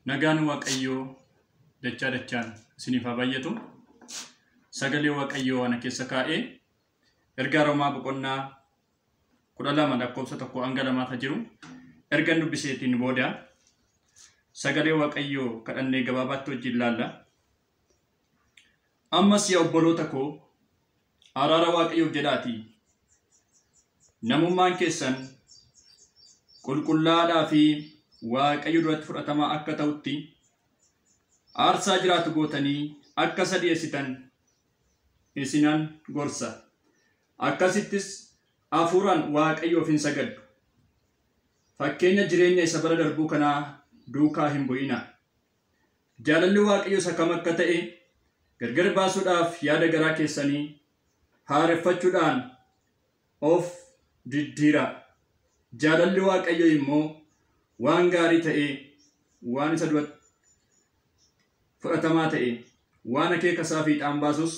Nagaan Waaqayyoo dachaan isiniif haa baay'atu. Sagalee Waaqayyoo ana keessa kaa'ee ergaa Roomaa boqonnaa 12 lakkoofsa 1 hanga 2 jiru erga dubbiseetiin booda sagalee Waaqayyoo kadhannee gabaabaatti wajjin ilaalla. Ammas yaa obboloota koo araara Waaqayyoof jedhaatii namummaan keessan qulqullaadhaa fi Waaqayyo duratti fudhatamaa akka ta'utti aarsaa jiraatu gootanii akka dhiyeessitan isinan gorsa. Akkasittis hafuuraan Waaqayyoof hin sagaddu. Fakkeenya jireenya isa bara darbuu kanaa duukaa hin bu'ina. Jaalalli Waaqayyo isa kam akka ta'e gargar baasuudhaaf yaada garaa keessanii haareffachuudhaan of diddiira. Jaalalli Waaqayyo immoo waan gaarii ta'e, waan isa duratti fudhatamaa ta'e, waan akeeka isaa fiixaan baasus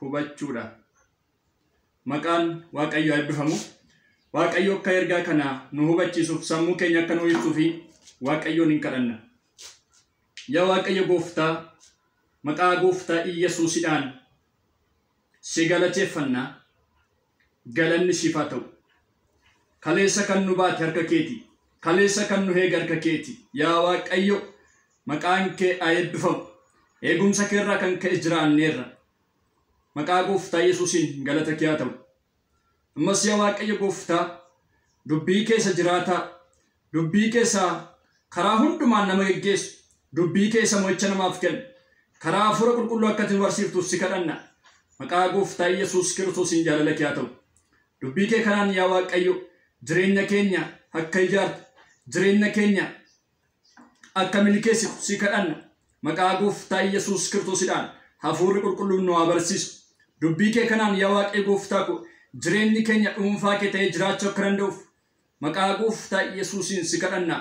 hubachuudha. Maqaan Waaqayyo eebbifamu. Waaqayyo akka ergaa kana nu hubachiisuuf sammuu keenya akka nu ibsuuf Waaqayyoon hin kadhanna. Yaa Waaqayyo Gooftaa, maqaa Gooftaa Iyyesuusidhaan si galateeffanna. Galanni siif haa ta'u. Kaleessa kan nu baate harka keeti. Kaleessa kan nu eege harka keeti. Yaa Waaqayyo, maqaan kee haa eebbifamu. Eegumsa keerraa kan ka'e jiraanneerra. Maqaa Gooftaa Yesuusiin galata kee haa ta'u. Ammas yaa Waaqayyo Gooftaa, dubbii keessa jiraataa, dubbii keessa karaa hundumaan nama geggeessu, dubbii keessa mo'icha namaaf kennu, karaa hafuura qulqulluu akka ati barsiiftuuf si kadhanna. Maqaa Gooftaa Yesuus Kiristoosiin jaalala kee haa ta'u. Dubbii kee kanaan yaa Waaqayyo jireenya keenya akka ijaartu, jireenya keenya akka milkeessitu si kadhanna. Maqaa Gooftaa Yesuus Kiristoosidhaan hafuurri qulqulluun nu haa barsiisu. Dubbii kee kanaan yaa Waaqayyo Gooftaa ko jireenyi keenya dhuunfaa kee ta'ee jiraachuu akka danda'uuf maqaa Gooftaa Yesuusiin si kadhanna.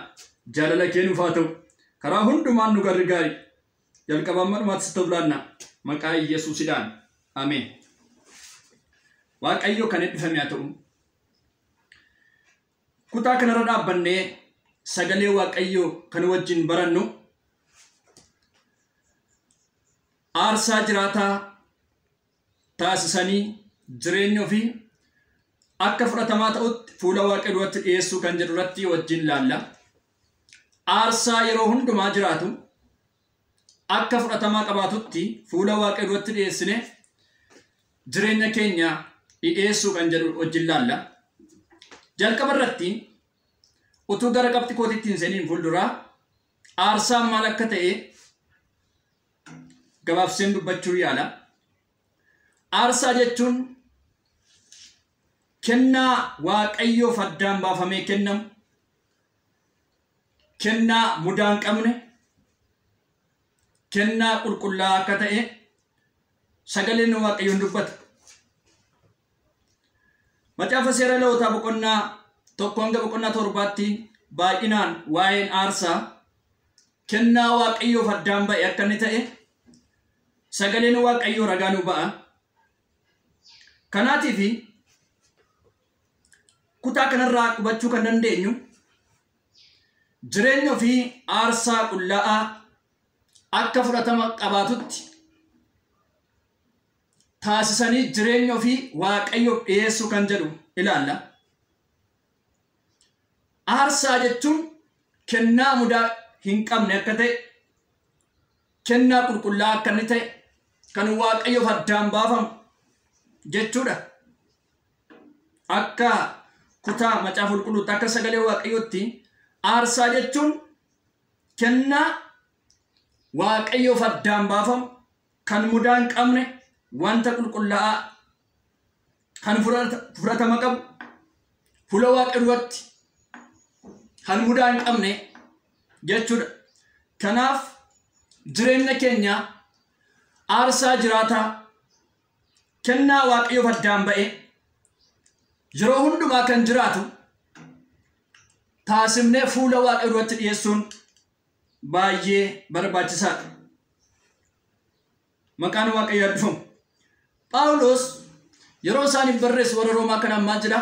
Jaalala kee nuuf haa ta'u. Karaa hundumaan nu gargaari. Jalqabaan dhumaatti si tolaanna. Maqaa Yesuusidhaan. Ameen. Waaqayyo kan eebbifame haa ta'u. Kutaa kanarra dhaabbannee sagalee Waaqayyoo kan wajjin barannu aarsaa jiraataa taasisanii jireenya ofii akka fudhatamaa ta'utti fuula Waaqayyoo duratti dhiyeessuu kan jedhu irratti wajjin ilaalla. Aarsaa yeroo hundumaa jiraatu akka fudhatamaa qabaatutti fuula Waaqayyoo duratti dhiyeessine jireenya keenya dhiyeessuu kan jedhu wajjin ilaalla. Jalqaba irratti utuu gara qabxii kootiitti hin seeniin fuulduraa aarsaan maal akka ta'e gabaabseen dubbachuu yaala. Aarsaa jechuun kennaa Waaqayyoof addaan baafamee kennamu, kennaa mudaa hin qabne, kennaa qulqullaa'aa akka ta'e sagaleen Waaqayyoon dubbata. Macaafa Seera Lewwotaa boqonnaa 1 hanga boqonnaa 7tti baay'inaan waa'een aarsaa kennaa Waaqayyoof addaan ba'e akka inni ta'e sagaleen Waaqayyoo ragaa nu ba'a. Kanaatiif kutaa kanarraa hubachuu kan dandeenyu jireenya ofii aarsaa qullaa'aa akka fudhatama qabaatutti taasisanii jireenya ofii Waaqayyoof dhiyeessuu kan jedhu ilaalla. Aarsaa jechuun kennaa mudaa hin qabne akka ta'e, kennaa qulqullaa'aa akka inni ta'e, kan Waaqayyoof addaan baafamu jechuudha. Akka kutaa macaafa qulqulluutti akka sagalee Waaqayyootti aarsaa jechuun kennaa Waaqayyoof addaan baafamu kan mudaa hin qabne, wanta qulqullaa'aa kan fudhatama qabu, fuula Waaqayyoo duratti kan mudaa hin qabne jechuudha. Kanaaf jireenya keenya aarsaa jiraataa kennaa Waaqayyoof addaan ba'e yeroo hundumaa kan jiraatu taasifnee fuula Waaqayyoo duratti dhiyeessuun baay'ee barbaachisaadha. Maqaan Waaqayyoo eebbifamu. Phaawulos yeroo isaaniif barreessu warra Roomaa kan ammaa jedha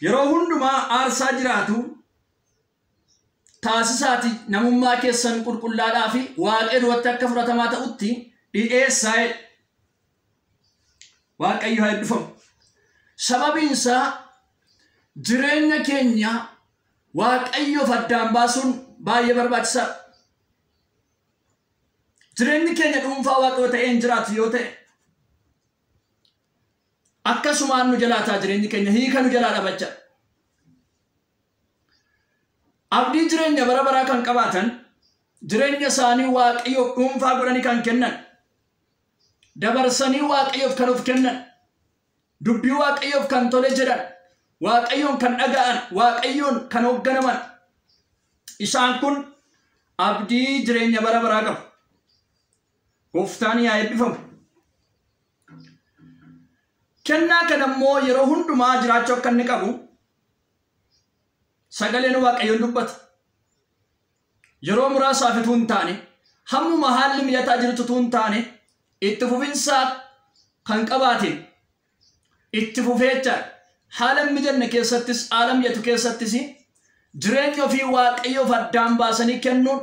yeroo hundumaa aarsaa jiraatu taasisaati namummaa keessan qulqullaadhaa fi Waaqayyo duratti akka fudhatamaa ta'utti dhi'eessaa. Waaqayyo haa eebbifamu. Sababiin isaa jireenya keenya Waaqayyoof addaan baasuun baay'ee barbaachisaadha. Jireenyi keenya dhuunfaa Waaqayyo ta'een jiraatu yoo ta'e akkasumaan nu jalaataa jireenyi keenya hiika nu jalaa dhabacha. Abdii jireenya bara baraa kan qabaatan jireenya isaanii Waaqayyoof dhuunfaa godhanii kan kennan dabarsanii Waaqayyoof kan of kennan dubbii Waaqayyoof kan tole jedhan Waaqayyoon kan dhaga'an Waaqayyoon kan hoogganaman isaan kun abdii jireenya bara baraa qabu. Gooftaan haa eebbifamu. Kennaa kana immoo yeroo hundumaa jiraachuu akka inni qabu sagaleen Waaqayyoon dubbata. Yeroo muraasaaf utuu hin taane hammuma haalli mijataa jirutu utuu hin taane itti fufinsaa kan qabaateen itti fufeecha haala mijanne keessattis haala mijatu keessattis jireenya ofii Waaqayyoof addaan baasanii kennuun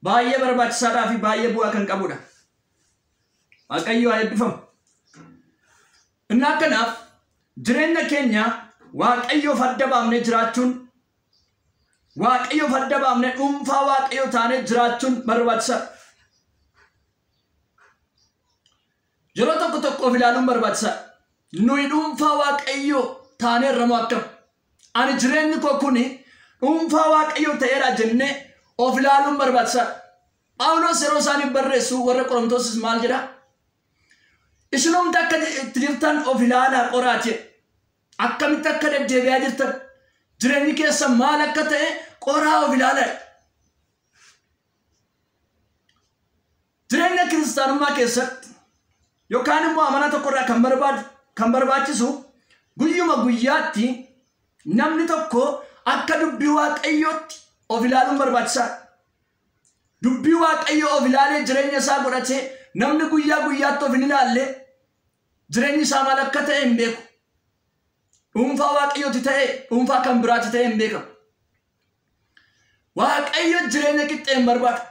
baay'ee barbaachisaadhaa fi baay'ee bu'aa kan qabudha. Waaqayyo haa eebbifamu. Innaa kanaaf jireenya keenya Waaqayyoof adda baafnee jiraachuun Waaqayyoof adda baafnee dhuunfaa Waaqayyoo taanee jiraachuun barbaachisaadha. Yeroo tokko tokkoof ilaaluun barbaachisaadha. Nuyi dhuunfaa Waaqayyoo taanee irramoo akkam? Ani jireenyi koo kuni dhuunfaa Waaqayyoo ta'eera jennee of ilaaluun barbaachisaadha. Phaawulos yeroo isaaniif barreessu warra Qorontoosis maal jedha? Isinumti akka itti jirtan of ilaalaa qoraati. Akkamitti akka deddeebi'aa jirtan jireenyi keessan maal akka ta'e qoraa of ilaalaa. Jireenya kiristaanummaa keessatti yookaan immoo amana tokkorraa kan barbaachisu guyyuma guyyaatti namni tokko akka dubbii Waaqayyootti of ilaaluun barbaachisaadha. Dubbii Waaqayyoo of ilaalee jireenya isaa godhatee namni guyyaa guyyaatti of hin ilaalle jireenyi isaa maal akka ta'e hin beeku. Dhuunfaa Waaqayyooti ta'e dhuunfaa kan biraati ta'e hin beekamu. Waaqayyo jireenya qixxee hin barbaadu.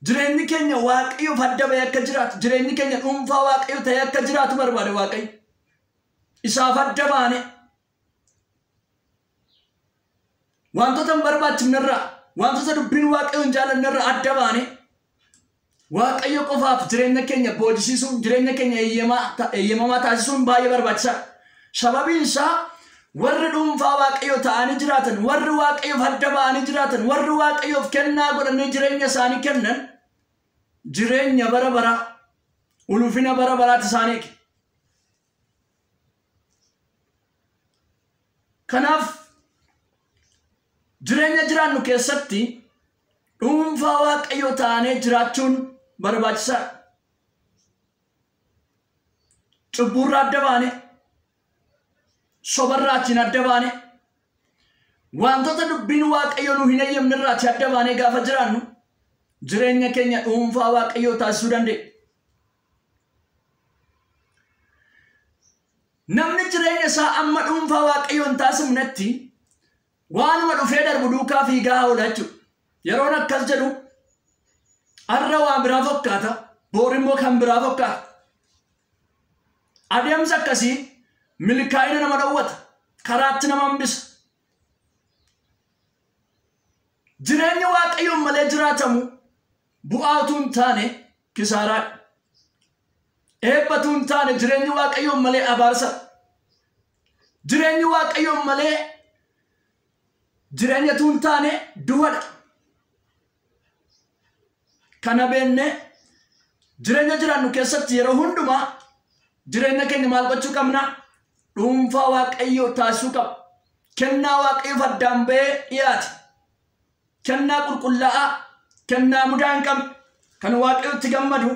Jireenyi keenya Waaqayyoof adda bahee akka jiraatu jireenyi keenya dhuunfaa Waaqayyo ta'e akka jiraatu barbaada Waaqayyo. Isaaf adda baane wantoota hin barbaachifnerraa wantoota dubbiin Waaqayyo hin jaallannerraa adda baane Waaqayyo qofaaf jireenya keenya boojisiisuun jireenya keenya eeyyamamaa taasisuun baay'ee barbaachisaadha. Sababiin isaa warri dhuunfaa Waaqayyo ta'anii jiraatan warri Waaqayyoof adda ba'anii jiraatan warri Waaqayyoof kennaa godhanii jireenya isaanii kennan jireenya bara baraa ulfina bara baraati isaanii. Kanaaf jireenya jiraannu keessatti dhuunfaa Waaqayyo ta'anii jiraachuun barbaachisaadha. Cubburraa adda baane sobarraa achiin adda baane wantoota dubbiin Waaqayyo nu hin eeyyamnerraa achi adda baane gaafa jiraannu jireenya keenya dhuunfaa Waaqayyo taasisuu dandeenya. Namni jireenya isaa amma dhuunfaa Waaqayyo hin taasifnetti waanuma dhufee darbu duukaa fiigaa oola jechuudha. Yeroon akkas jedhu har'a waan biraa fakkaata boor immoo kan biraa fakkaata. Adeemsa akkasii milkaa'ina nama dhowwata karaatti nama hambisa. Jireenya Waaqayyoon malee jiraatamu bu'aa utuu hin taane kisaaraadha. Eebba utuu hin taane jireenyi Waaqayyoon malee abaarsa. Jireenyi Waaqayyoon malee jireenya utuu hin taane du'adha. Kana beenne jireenya jiraannu keessatti yeroo hundumaa jireenya keenya maal gochuu qabna? Dhuunfaa Waaqayyoo taasisuu qabna. Kennaa Waaqayyoof addaan bahee dhiyaate. Kennaa qulqullaa'aa, kennaa mudaa hin qabne, kan Waaqayyotti gammadu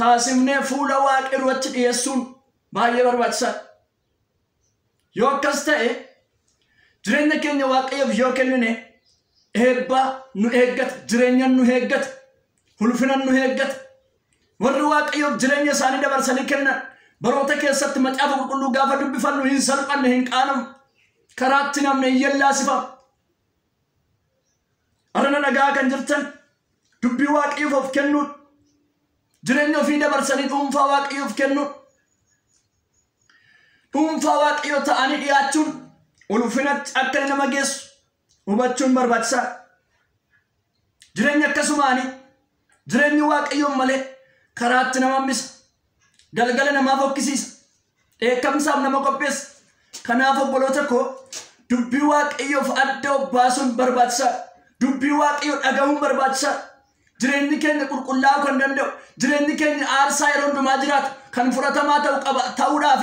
taasifnee fuula Waaqayyoo duratti dhiyeessuun baay'ee barbaachisaadha. Yoo akkas ta'e jireenya keenya Waaqayyoof yoo kennine eebba nu eeggata, jireenya nu eeggata, ulfina nu eeggata. Warri Waaqayyoof jireenya isaanii dabarsanii kennan baroota keessatti macaafa qulqulluu gaafa dubbifannu hin salphanne hin qaanamu karaatti namne hin yellaasifamu. arana nagaa kan jirtan dubbii Waaqayyoof of kennuun jireenya ofii dabarsanii dhuunfaa Waaqayyoof kennuun dhuunfaa Waaqayyoo ta'anii dhiyaachuun ulfinatti akka nama geessu hubachuun barbaachisaa. Jireenya akkasumaanii jireenyi Waaqayyoon malee karaatti nama hambisa, galgala namaaf hokkisiisa, dheekkamsaaf nama qopheessa. Kanaaf obboloota koo dubbii Waaqayyoof adda baasuun barbaachisaa. Dubbii Waaqayyoo dhagahuun barbaachisaa. Jireenyi keenya qulqullaa'uu kan danda'u, jireenyi keenya aarsaa yeroo hundumaa jiraatu kan fudhatamaa ta'uudhaaf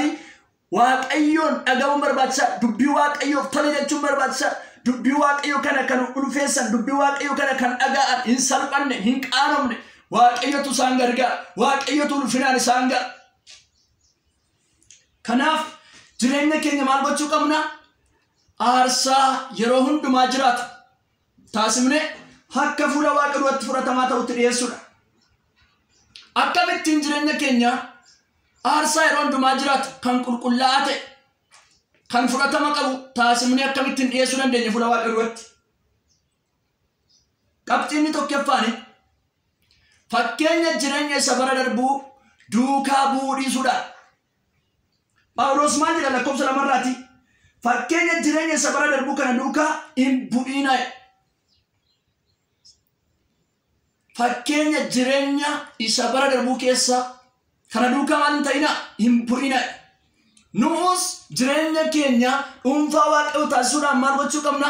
Waaqayyoon dhagahuun barbaachisaa. Dubbii Waaqayyoof tole jechuun barbaachisaa. Dubbii Waaqayyoo kana kan ulfeessan, dubbii Waaqayyoo kana kan dhaga'an, hin salphanne, hin qaanofne, Waaqayyotu isaan gargaara. Waaqayyotu ulfinaan isaan ga'a. Kanaaf jireenya keenya maal gochuu qabna? Aarsaa yeroo hundumaa jiraatu taasifnee akka fuula Waaqa duratti fudhatamaa ta'utti dhiyeessuudha. Akkamittiin jireenya keenya aarsaa yeroo hundumaa jiraatu kan qulqullaa'aa ta'e kan fudhatama qabu taasifnee akkamittiin dhiyeessuu dandeenya fuula Waaqa duratti? Qabxiinni tokkoffaani fakkeenya jireenya isa bara darbuu duukaa bu'uu dhiisuudha. Phaawulos maal jedha lakkoofsa 2 irraati? Fakkeenya jireenya isa bara darbuu kana duukaa hin bu'ina. Fakkeenya jireenya isa bara darbuu keessa kana duukaa maal hin ta'ina? Hin bu'ina. Nuus jireenya keenya dhuunfaa Waaqayyoo taasisuudhaan maal gochuu qabna?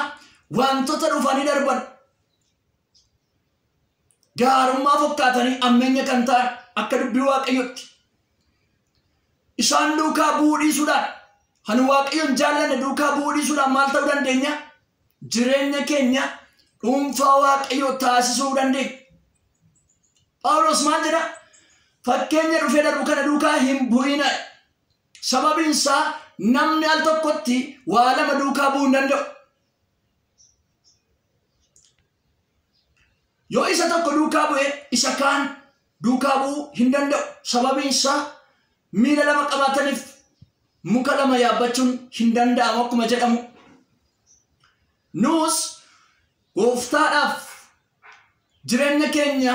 Wantoota dhufanii darban gaarummaa fakkaatanii ammeenya kan ta'an akka dubbii Waaqayyootti isaan duukaa bu'uu dhiisuudhaan, kan Waaqayyoon jaallanne duukaa bu'uu dhiisuudhaan maal ta'uu dandeenya? Jireenya keenya dhuunfaa Waaqayyoo taasisuu dandeenya. Phaawulos maal jedha? Fakkeenya dhufee darbu kana duukaa hin bu'ina. Sababiin isaa namni al tokkotti waa lama duukaa bu'uu hin danda'u. Yoo isa tokko duukaa bu'e isa kaan duukaa bu'uu hin danda'u. Sababiin isaa miila lama qabaataniif muka lama yaabbachuun hin danda'amu akkuma jedhamu. Nuus Gooftaadhaaf jireenya keenya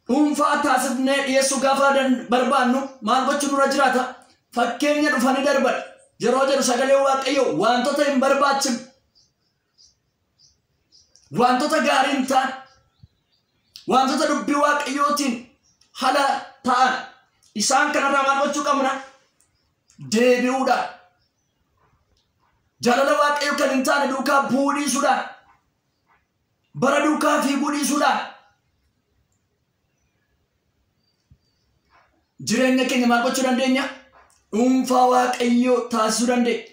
dhuunfaa taasifnee dhiyeessuu gaafa barbaannu maal gochuu nurra jiraata? Fakkeenya dhufanii darban yeroo jedhu sagalee Waaqayyoo wantoota hin barbaachifne, wantoota gaarii hin taane, wantoota dubbii Waaqayyootiin hala ta'an isaan kanarraa maal gochuu qabna? Deebi'uudhaan. Jaalala Waaqayyoo kan hin taane duukaa bu'uu dhiisuudhaan, bara duukaa fiiguu dhiisuudhaan jireenya keenya maal gochuu dandeenya? Dhuunfaa Waaqayyoo taasisuu dandeenya.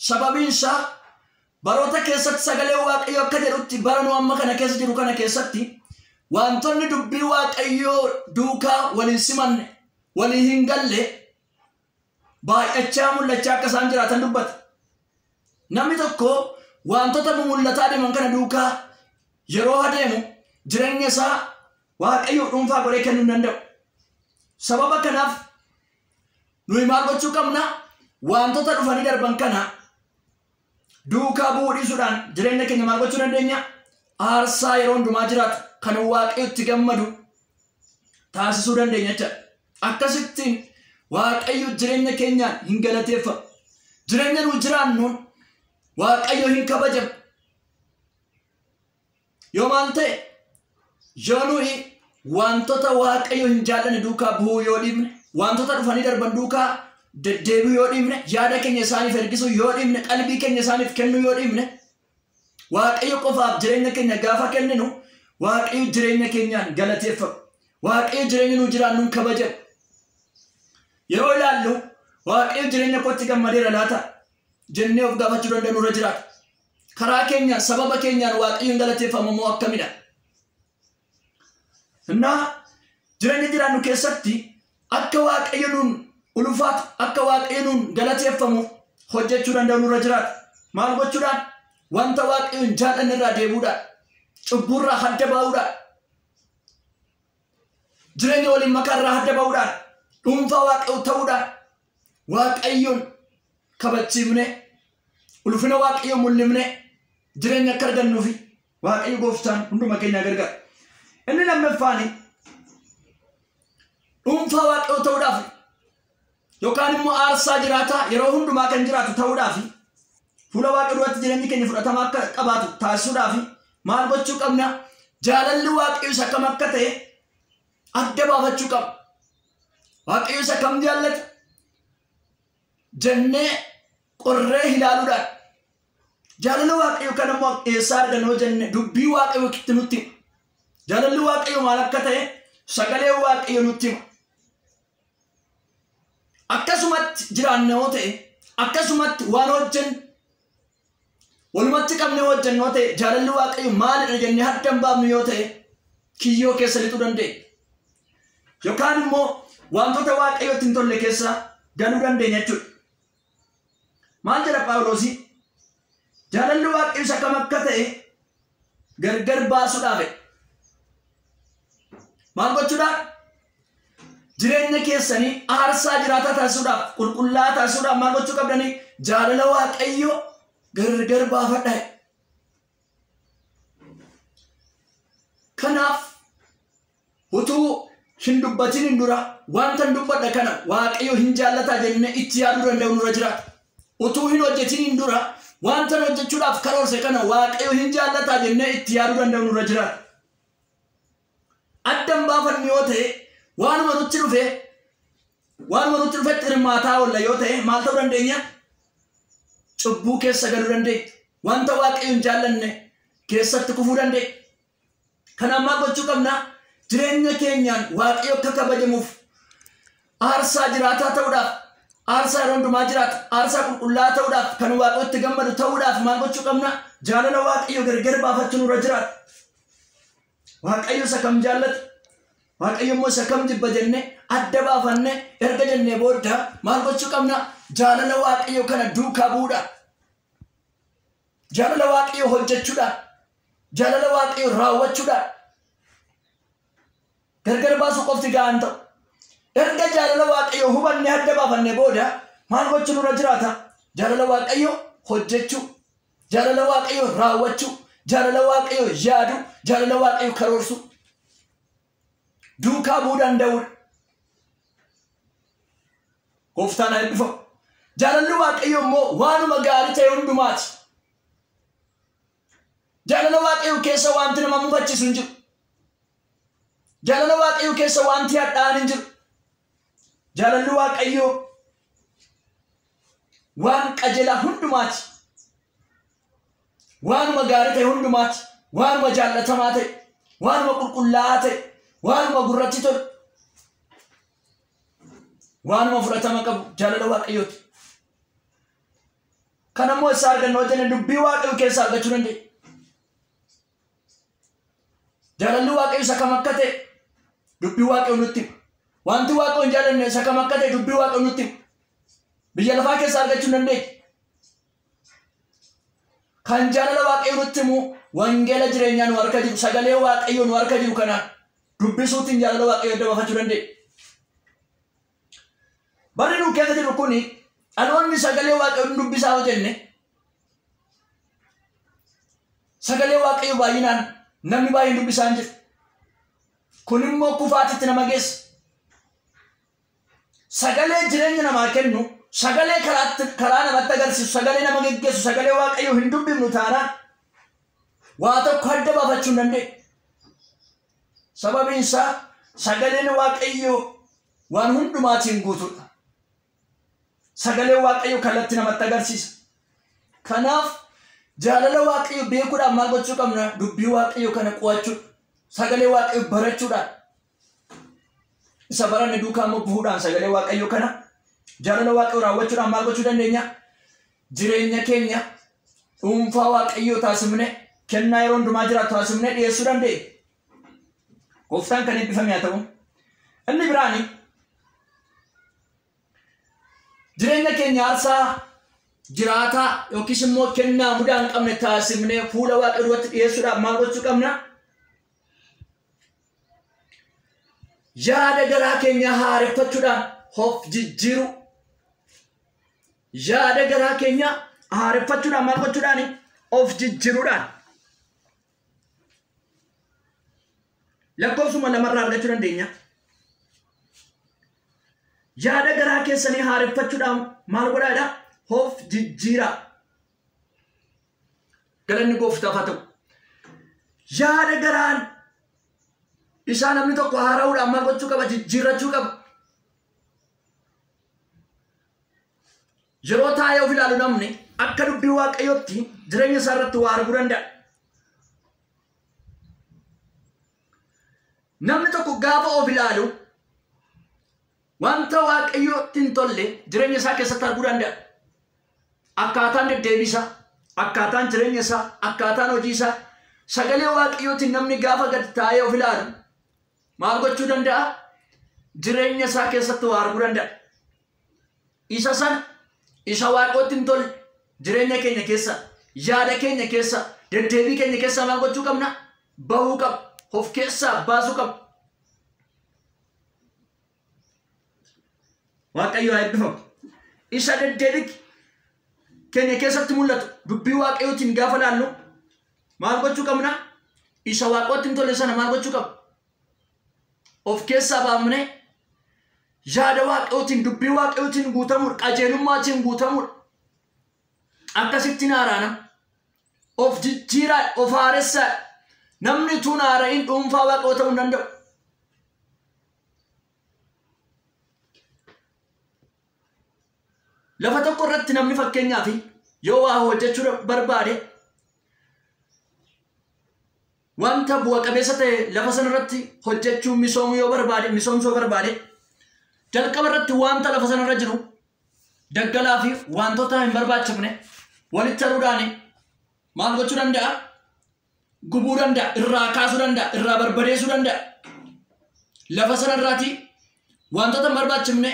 Sababiin isaa baroota keessatti sagalee Waaqayyoo akka jedhutti bara nu amma kana keessa jiru kana keessatti wantoonni dubbii Waaqayyoo duukaa waliin simanne, walii hin galle baay'achaa mul'achaa akka isaan jiraatan dubbata. Namni tokko wantoota mul'ataa deeman kana duukaa yeroo adeemu jireenya isaa Waaqayyoo dhuunfaa godhee kennuu hin danda'u. Sababa kanaaf nuyi maal gochuu qabna? Wantoota dhufanii darban kana duukaa bu'uu dhiisuudhaan jireenya keenya maal gochuu dandeenya? Aarsaa yeroo hundumaa jiraatu kan Waaqayyo itti gammadu taasisuu dandeenya jechuudha. Akkasittiin Waaqayyo jireenya keenyaan hin galateeffamu. Jireenya nu jiraannuun Waaqayyo hin kabajamu. Yoo maal ta'e? Yoo nuyi wantoota Waaqayyo hin jaallanne duukaa bu'uu yoo dhiifne, wantoota dhufanii darban duukaa deddeebi'uu yoo dhiifne, yaada keenya isaaniif ergisuu yoo dhiifne, qalbii keenya isaaniif kennuu yoo dhiifne, Waaqayyo qofaaf jireenya keenya gaafa kenninu Waaqayyo jireenya keenyaan galateeffamu. Waaqayyo jireenya nu jiraannuun kabajamu. Yeroo ilaallu Waaqayyo jireenya kootti gammadeera laata jennee of gaafachuu danda'u irra jiraata. Karaa keenyaan sababa keenyaan Waaqayyoon galateeffamu moo akkamidha? Innaa jireenya jiraannu keessatti akka Waaqayyo nuun ulfaatu, akka Waaqayyo nuun galateeffamu hojjechuu danda'u nurra jiraata. Maal gochuudhaan? Wanta Waaqayyo hin jaallanne irraa deebi'uudhaan, cubburraa adda bahuudhaan, jireenya waliin makaa irraa adda bahuudhaan, dhuunfaa Waaqayyo ta'uudhaan, Waaqayyoon kabachiifne, ulfina Waaqayyo mul'ifne jireenya akka argannuufi waaqayyo gooftaan hunduma keenya gargaara. Inni lammaffaani dhuunfaa waaqayyo ta'uudhaaf yookaan immoo aarsaa jiraataa yeroo hundumaa kan jiraatu ta'uudhaaf fuula waaqayyo duratti jireenyi keenya fudhatama akka qabaatu taasisuudhaaf maal gochuu qabna? Jaalalli waaqayyo isa kam akka ta'e adda baafachuu qabna. Waaqayyo isa kam jaallata jennee qorree ilaaluudhaan jaalala waaqayyo kan immoo eessaa argannoo jenne dubbii waaqayyo itti nutti hima. Jaalalli waaqayyo maal akka ta'e sagalee waaqayyo nutti hima. Akkasumatti jiraanne yoo ta'e akkasumatti waan hojjennu walumatti qabnee hojjennoo ta'e jaalalli waaqayyo maalidha jennee addan baafnu yoo ta'e kiyyoo keessa lixuu dandeenya. Yookaan immoo wantoota waaqayyotti hin tolle keessa galuu dandeenya jechuudha. Maal jedha Phaawulos? Jaalalli waaqayyo isa kam akka ta'e gargar baasuudhaaf maal gochuudhaaf? Jireenya keessanii aarsaa jiraataa taasisuudhaaf qulqullaa'aa taasisuudhaaf maal gochuu qabdanii? Jaalala waaqayyo gargar baafadhaa. Kanaaf utuu hin dubbatin dura wanta dubbadha kana waaqayyo hin jaallataa jennee itti yaaduu danda'u nurra jiraata. Utuu hin hojjetin dura wanta hojjechuudhaaf karoorse kana waaqayyo hin jaallataa jennee itti yaaduu danda'u nurra jiraata. Addan baafanni yoo ta'e waanuma nutti dhufetti hirmaataa oolla yoo ta'e maal ta'uu dandeenya? Cubbuu keessa galuu dandeenya. Wanta waaqayyo hin jaallanne keessatti kufuu dandeenya. Kanaaf maal gochuu qabna? Jireenya keenyaan waaqayyo akka kabajamuuf aarsaa jiraataa ta'uudhaaf aarsaa yeroo hundumaa jiraatu aarsaa qulqullaa'aa ta'uudhaaf kan waaqayyotti gammadu ta'uudhaaf maal gochuu qabna? Jaalala waaqayyo gargar baafachuu nurra jiraata. Waaqayyo isa kam jaallata? Waaqayyo immoo isa kam jibba jennee adda baafanne erga jennee booda maal gochuu qabna? Jaalala waaqayyo kana duukaa bu'uudhaan jaalala waaqayyo hojjechuudhaan jaalala waaqayyo raawwachuudhaan gargar baasuu qofti gahaan ta'u. Erga jaalala waaqayyo hubanne adda baafanne booda maal gochuu nurra jiraata? Jaalala waaqayyo hojjechuu, jaalala waaqayyo raawwachuu, jaalala waaqayyo yaaduu, jaalala waaqayyo karoorsuu duukaa bu'uu danda'uudha. Gooftaan haa eebbifamu. Jaalalli waaqayyo immoo waanuma gaarii ta'e hundumaati. Jaalala waaqayyo keessa wanti nama mufachiisu hin jiru. Jaalala waaqayyo keessa wanti hadhaa'an hin jiru. Jaalalli waaqayyo waan qajeelaa hundumaati. Waanuma gaarii ta'e hundumaati. Waanuma jaallatamaa ta'e, waanuma qulqullaa'aa ta'e, waanuma gurratti tolu, waanuma fudhatama qabu jaalala waaqayyooti. Kan ammoo isaa argannoo jenne dubbii waaqayyo keessaa argachuu dandeenya. Jaalalli waaqayyo isa kam akka ta'e dubbii waaqayyo nutti hima. Wanti waaqayyo hin jaallanne isa kam akka ta'e dubbii waaqayyo nutti hima. Biyya lafaa keessaa argachuu dandeenya. Kan jaalala waaqayyo nutti himu wangeela jireenyaa nu harka jiru, sagalee waaqayyo nu harka jiru kanaan dubbisuutiin jaalala waaqayyo adda baafachuu dandeenya. Barri nu keessa jiru kuni dhaloonni sagalee waaqayyo dubbisaa yoo jenne sagalee waaqayyo baay'inaan namni baay'een dubbisaa hin jiru. Kun immoo kufaatitti nama geessa. Sagalee jireenya namaa kennu, sagalee karaa namatti agarsiisu, sagalee nama geggeessu, sagalee waaqayyo hin dubbifnu taanaan waa tokko adda baafachuu hin dandeenye. Sababiin isaa sagaleen waaqayyo waan hundumaatiin guutuudha. Sagalee waaqayyo kallattii namatti agarsiisa. Kanaaf jaalala waaqayyo beekuudhaan maal gochuu qabna? Dubbii waaqayyo kana qo'achuu, sagalee waaqayyo barachuudhaan isa baranne duukaa immoo bu'uudhaan sagalee waaqayyo kana jaalala waaqayyo raawwachuudhaan maal gochuu dandeenya? Jireenya keenya dhuunfaa waaqayyo taasifne kennaa yeroo hundumaa jiraatu taasifne dhiyeessuu dandeenya. Gooftaan kan eebbifame haa ta'u. Inni biraani jireenya keenya aarsaa jiraataa yookiis immoo kennaa mudaa hin qabne taasifne fuula waaqayyo duratti dhiyeessuudhaaf maal gochuu qabna? Yaada garaa keenya haareffachuudhaan of jijjiiru. Yaada garaa keenya haareffachuudhaan maal gochuudhaan? Of jijjiiruudhaan. lakkoofsuma lamarraa argachuu dandeenya. Yaada garaa keessanii haareffachuudhaan maal godhaadha? Of jijjiiraa. Galanni Gooftaaf haa ta'u. Yaada garaan isaa namni tokko haara'uudhaan maal gochuu qaba? Jijjiirrachuu qaba. Yeroo taa'ee of ilaalu namni akka dubbii Waaqayyootti jireenya isaa irratti waa arguu danda'a. Namni tokko gaafa of ilaalu wanta Waaqayyootti hin tolle jireenya isaa keessatti arguu danda'a. Akkaataan deddeebii isaa, akkaataan jireenya isaa, akkaataan hojii isaa, sagalee Waaqayyootiin namni gaafa gad taa'ee of ilaalu maal gochuu danda'a? Jireenya isaa keessatti waa arguu danda'a. Isa sana isa Waaqayyootti hin tolle jireenya keenya keessa, yaada keenya keessa, deddeebii keenya keessa maal gochuu qabna? Bahuu qaba. Of keessaa baasuu qaba. Waaqayyo haa eebbifamu. Isa deddeebii keenya keessatti mul'atu dubbii Waaqayyootiin gaafa laallu maal gochuu qabna? Isa Waaqayyootti hin tolle sana maal gochuu qaba? Of keessaa baafnee yaada Waaqayyootiin, dubbii Waaqayyootiin guutamuudha, qajeelummaatiin guutamuudha. Akkasittiin haaraana. Of jijjiiraa, of haaressaa. Namni tun haara'in dhuunfaa Waaqayyoo ta'uu hin danda'u. Lafa tokko irratti namni fakkeenyaaf yoo waa hojjechuu barbaade wanta bu'a qabeessa ta'e lafa sana irratti hojjechuu misoomsuu barbaade jalqaba irratti wanta lafa sana irra jiru daggalaa fi wantoota hin barbaachifne walitti haruudhaan maal gochuu danda'a? Gubuu danda'a, irraa kaasuu danda'a, irraa barbadeessuu danda'a. Lafa sana irratti wantoota hin barbaachifne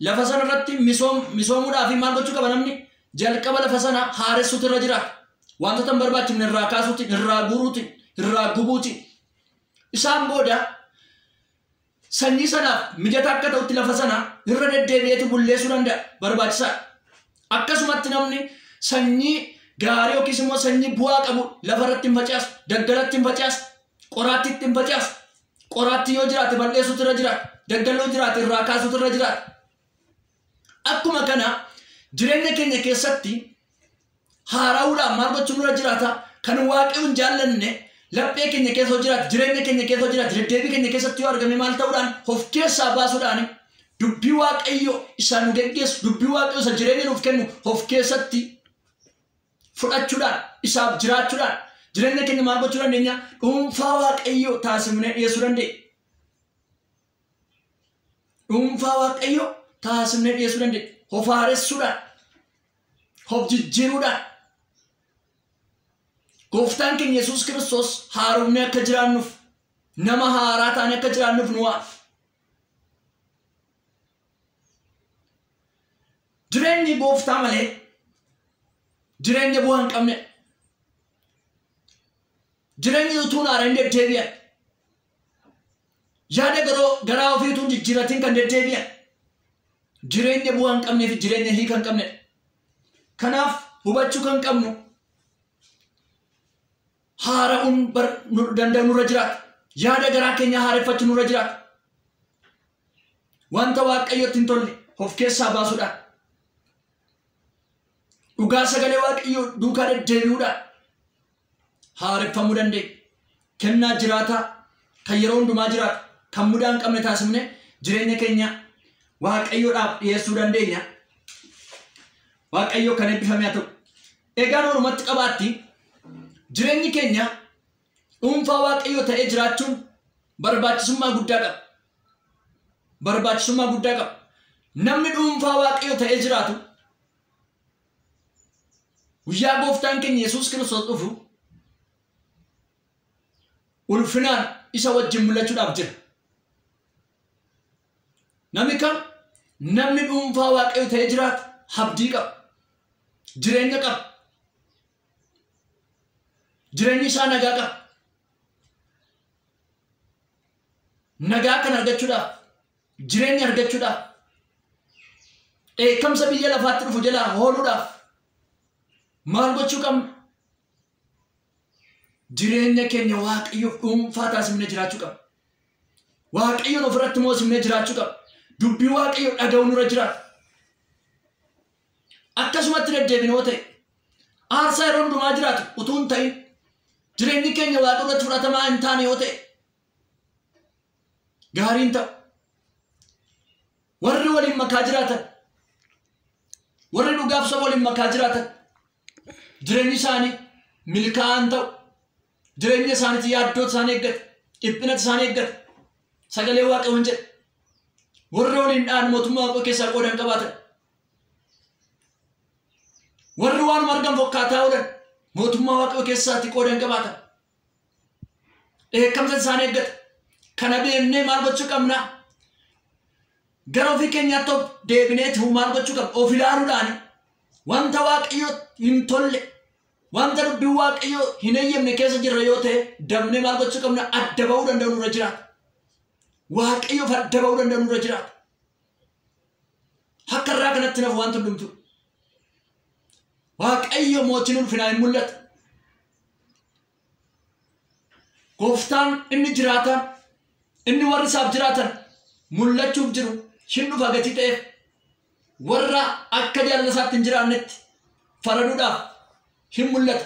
lafa sana irratti misoomuudhaaf maal gochuu qaba namni? Jalqaba lafa sana haaressuutu irra jira. Wantoota hin barbaachifne irraa kaasuutiin, irraa guuruutiin, irraa gubuutiin. Isaan booda sanyii sanaaf mijataa akka ta'utti lafa sana irra deddeebi'eetu bulleessuu danda'a. Barbaachisaa. Akkasumatti namni sanyii gaarii yookiis immoo sanyii bu'aa qabu lafa irratti hin facaasu, daggalatti hin facaasu, qoraattiitti hin facaasu. Qoraattii yoo jiraate balleessuutu irra jiraata. Daggalli yoo jiraate irraa kaasuutu irra jiraata. Akkuma kana jireenya keenya keessatti haara'uudhaan maal gochuun irra jiraata? Kan Waaqayyo hin jaallanne laphee keenya keessa yoo jiraate, jireenya keenya keessa yoo jiraate, deddeebii keenya keessatti yoo argame maal ta'uudhaan? Of keessaa baasuudhaan dubbii Waaqayyo isa nu geggeessu, dubbii Waaqayyo isa jireenya nuuf kennu of keessatti fudhachuudhaan, isaaf jiraachuudhaan jireenya keenya maal gochuu dandeenya? Dhuunfaa Waaqayyo taasifnee dhiyeessuu dandeenya. Dhuunfaa Waaqayyo taasifnee dhiyeessuu dandeenya. Of haaressuudhaan, of jijjiiruudhaan. Gooftaan keenya Yesuus Kiristoos haaromnee akka jiraannuuf, nama haaraa taanee akka jiraannuuf nu waama. Jireenyi Gooftaa malee jireenya bu'aa hin qabne. Jireenyi utuu haara hin deddeebi'an. Yaada garaa ofiituu jijjiiratiin kan deddeebi'an. Jireenya bu'aa hin qabnee fi jireenya hiika hin qabne. Kanaaf hubachuu kan qabnu haara'uun danda'u nurra jiraata. Yaada garaa keenya haareffachuu nurra jiraata. Wanta Waaqayyotti hin tolle of keessaa baasuudhaan. Dhugaa sagalee Waaqayyoo duukaa deddeebi'uudhaan haareffamuu dandeenya. Kennaa jiraataa kan yeroo hundumaa jiraatu kan mudaa hin qabne taasifne jireenya keenya Waaqayyoodhaaf dhiyeessuu dandeenya. Waaqayyo kan eebbifame haa ta'u. Egaa ormatti qabaatti jireenyi keenya dhuunfaa Waaqayyoo ta'ee jiraachuun barbaachisummaa guddaa qaba. Barbaachisummaa guddaa qaba. Namni dhuunfaa Waaqayyoo ta'ee jiraatu guyyaa Gooftaan keenya Yesuus Kiristoos dhufu ulfinaan isa wajjin mul'achuudhaaf jira. Namni dhuunfaa Waaqayyoo ta'ee jiraatu abdii qaba. Jireenya qaba. Jireenyi isaa nagaa qaba. Nagaa kan argachuudhaaf, jireenya argachuudhaaf, dheekkamsa biyya lafaatti dhufu jalaa ooluudhaaf maal gochuu qabna? Jireenya keenya Waaqayyoof dhuunfaa taasifnee jiraachuu qabna. Waaqayyoon ofirratti moosimnee jiraachuu qabna. Dubbii Waaqayyoo dhaga'uun irra jiraata. Akkasumatti deddeebinoo ta'e aarsaa yeroo hundumaa jiraatu utuu hin ta'in jireenyi keenya Waaqa irratti fudhatamaa hin taane yoo ta'e gaariin ta'u. Warri waliin makaa jiraatan, warri dhugaaf saba waliin makaa jiraatan jireenyi isaanii milkaa'aan ta'u. Jireenya isaaniitti yaaddoota isaanii eeggata, dhiphinata isaanii eeggata. Sagalee Waaqayyoon jedhe warri waliin dhaan mootummaa Waaqoo keessaa qoodan qabaatan, warri waan margan fokkaataa oolan mootummaa Waaqayoo keessaatti qoodan qabaatan. Dheekkamsa isaanii eeggata. Kana beeknee maal gochuu qabna? Gara ofii keenyaatti deebineeti maal gochuu qabna? Of ilaaluudhaan wanta Waaqayyoo hin tolle, wanta dubbii Waaqayyoo hin eeyyamne keessa jirra yoo ta'e dabnee maal gochuu qabna? Adda ba'uu danda'u nurra jiraata. Waaqayyoof adda ba'uu danda'u nurra jiraata. Akka irraa kanatti nafu waan hundumtu Waaqayyo mootiin ulfinaa hin mul'ata. Gooftaan inni jiraatan, inni warri isaaf jiraatan mul'achuuf jiru hin dhufa gatii ta'eef warra akka jaalala isaatti hin jiraannetti faraduudhaaf hin mul'ata.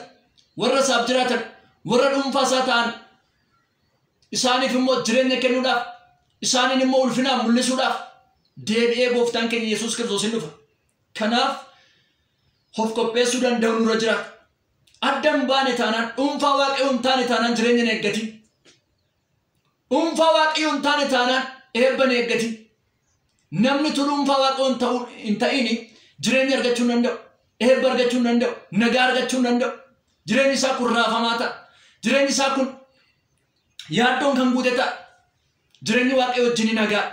Warra isaaf jiraatan, warra dhuunfaa isaa ta'an isaaniif immoo jireenya kennuudhaaf, isaaniin immoo ulfinaa mul'isuudhaaf deebi'ee gooftaan keenya Yesuus Kiristoos hin dhufa. Kanaaf of qopheessuu danda'u nurra jiraata. Adda hin baane taanaan, dhuunfaa Waaqayyoo hin taane taanaan jireenya hin eeggatin. Dhuunfaa Waaqayyoo hin taane taanaan eebba hin eeggatin. Namni dhuunfaa Waaqayyoo hin ta'in jireenya argachuu hin danda'u, eebba argachuu hin danda'u, nagaa argachuu hin danda'u. Jireenyi isaa kun raafamaa ta'a. Jireenyi isaa kun yaaddoon kan guute ta'a. Jireenyi Waaqayyoo wajjin nagaa,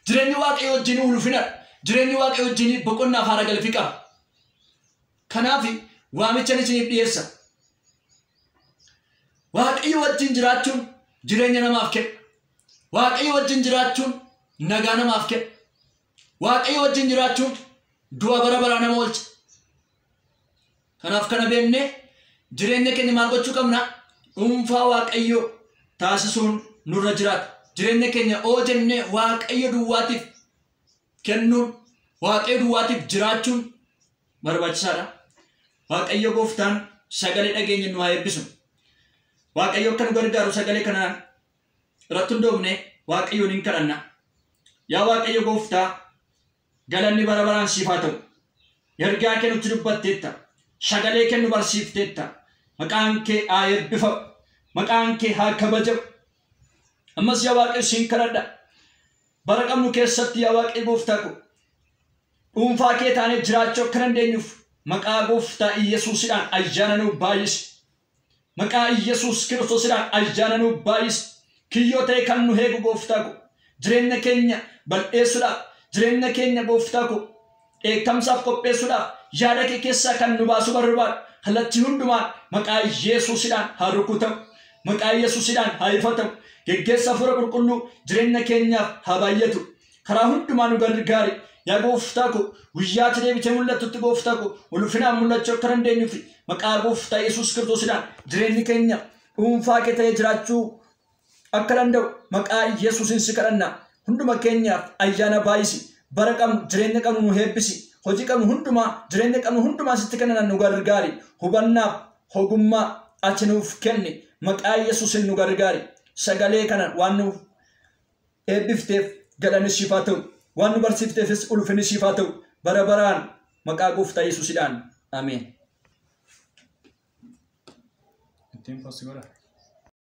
jireenyi Waaqayyoo wajjin ulfina, jireenyi Waaqayyoo wajjin boqonnaa fi haara galfii qaba. Kanaaf waamichan isiniif dhiyeessa. Waaqayyo wajjin jiraachuun jireenya namaaf kenna. Waaqayyo wajjin jiraachuun nagaa namaaf kenna. Waaqayyo wajjin jiraachuun du'a bara baraa nama oolcha. Kanaaf kana beeknee jireenya keenya maal gochuu qabna? Dhuunfaa Waaqayyo taasisuun nurra jiraata. Jireenya keenya jennee Waaqayyo duwwaatiif kennuun, Waaqayyo duwwaatiif jiraachuun barbaachisaadha. Waaqayyo gooftaan sagalee dhageenya nu haa eebbisu. Waaqayyo akka nu gargaaru sagalee kanaan irratti hundoofne Waaqayyoon hin kadhanna. Yaa Waaqayyo gooftaa, galanni bara baraan siif haa ta'u. Ergaa kee nutti dubbatteetta, sagalee kee nu barsiifteetta. Maqaan kee haa eebbifamu, maqaan kee haa kabajamu. Ammas yaa Waaqayyo siin kadhadha. Bara qabnu keessatti yaa Waaqayyo gooftaa ko dhuunfaa kee taanee jiraachuu akka dandeenyuuf maqaa gooftaa Yesuusidhaan ayyaana nuuf baay'isi. Maqaa Yesuus Kiristoosiidhaan ayyaana nuuf baay'isi. Kiyyoo ta'e kan nu eegu gooftaa ko jireenya keenya bal'eessuudhaaf, jireenya keenya gooftaa ko dheekkamsaaf qopheessuudhaaf yaada kee keessaa kan nu baasu barbaadu kallattii hundumaan maqaa Yesuusidhaan haa rukutamu. Maqaa Yesuusidhaan haa ifatamu. Geggeessa Hafuura Qulqulluu jireenya keenyaaf haa baay'atu. Karaa hundumaa nu gargaari. Yaa gooftaa ko guyyaatti deebitee mul'attutti gooftaa ko ulfinaan mul'achuu akka dandeenyuuf maqaa gooftaa Yesuus Kiristoosiidhaan jireenyi keenya dhuunfaa kee ta'ee jiraachuu akka danda'u maqaa Yesuusiin si kadhanna. Hunduma keenyaaf ayyaana baay'isi. Bara qabnu jireenya qabnu nu eebbisi. Hojii qabnu hundumaa jireenya qabnu hundumaa sitti kennan nu gargaari. Hubannaaf ogummaa ati nuuf kenni. Maqaa Yesuusiin nu gargaari. Sagalee kana waan nuuf eebbifteef galanni siif haa ta'u. Waan nu barsiifteefis ulfinni siif haa ta'u. Bara baraan maqaa gooftaa Yesuusidhaan. Ameen.